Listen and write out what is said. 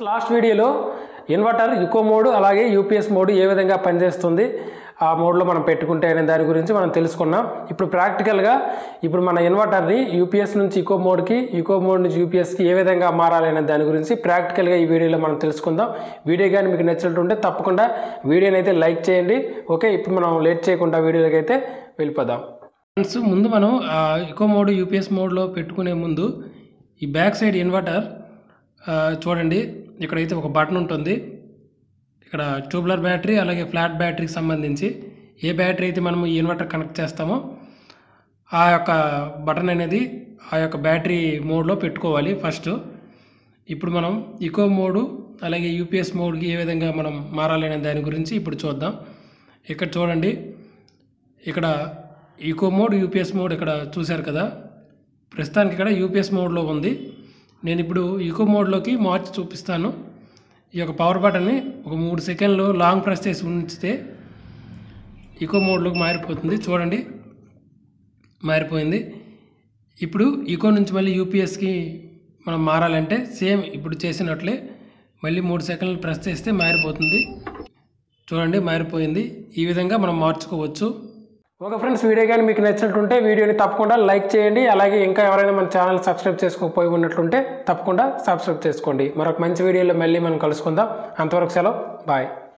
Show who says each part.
Speaker 1: Last వీడియోలో inverter eco mode అలాగే UPS mode ఏ విధంగా పనిచేస్తుంది ఆ మోడ్లో మనం పెట్టుకుంటే అనే దాని గురించి మనం తెలుసుకున్నాం. ఇప్పుడు ప్రాక్టికల్గా ఇప్పుడు మన ఇన్వర్టర్ని యూపీఎస్ నుంచి ఈకో మోడ్ నుంచి యూపీఎస్కి ఏ విధంగా మారాలనే దాని గురించి ప్రాక్టికల్గా ఈ వీడియోలో మనం తెలుసుకుందాం. వీడియో కానీ మీకు నచ్చినట్టుంటే తప్పకుండా వీడియోని అయితే లైక్ చేయండి. ఓకే, ఇప్పుడు మనం లేట్ చేయకుండా వీడియోలోకి అయితే వెళ్ళిపోదాం. ఫ్రెండ్స్, ముందు మనం ఈకో మోడ్ యూపీఎస్ మోడ్లో పెట్టుకునే ముందు ఈ బ్యాక్ సైడ్ ఇన్వర్టర్ చూడండి, ఇక్కడైతే ఒక బటన్ ఉంటుంది. ఇక్కడ ట్యూబ్లర్ బ్యాటరీ అలాగే ఫ్లాట్ బ్యాటరీకి సంబంధించి ఏ బ్యాటరీ అయితే మనము ఈ ఇన్వర్టర్ కనెక్ట్ చేస్తామో ఆ యొక్క బటన్ అనేది ఆ యొక్క బ్యాటరీ మోడ్లో పెట్టుకోవాలి ఫస్ట్. ఇప్పుడు మనం ఈకో మోడు అలాగే యూపీఎస్ మోడ్కి ఏ విధంగా మనం మారాలనే దాని గురించి ఇప్పుడు చూద్దాం. ఇక్కడ చూడండి, ఇక్కడ ఈకో మోడ్ యూపీఎస్ మోడ్ ఇక్కడ చూశారు కదా, ప్రస్తుతానికి ఇక్కడ యూపీఎస్ మోడ్లో ఉంది. నేను ఇప్పుడు ఈకో మోడ్లోకి మార్చి చూపిస్తాను. ఈ యొక్క పవర్ బటన్ని ఒక 3 సెకండ్లు లాంగ్ ప్రెస్ చేసి ఉంచితే ఈకో మోడ్లోకి మారిపోతుంది. చూడండి, మారిపోయింది. ఇప్పుడు ఈకో నుంచి మళ్ళీ యూపీఎస్కి మనం మారాలంటే సేమ్ ఇప్పుడు చేసినట్లే మళ్ళీ 3 సెకండ్లు ప్రెస్ చేస్తే మారిపోతుంది. చూడండి, మారిపోయింది. ఈ విధంగా మనం మార్చుకోవచ్చు. ఓకే ఫ్రెండ్స్, వీడియో కానీ మీకు నచ్చినట్టుంటే వీడియోని తప్పకుండా లైక్ చేయండి. అలాగే ఇంకా ఎవరైనా మన ఛానల్ సబ్స్క్రైబ్ చేసుకోకపోయి ఉన్నట్లుంటే తప్పకుండా సబ్స్క్రైబ్ చేసుకోండి. మరొక మంచి వీడియోలో మళ్ళీ మనం కలుసుకుందాం. అంతవరకు సెలవు, బాయ్.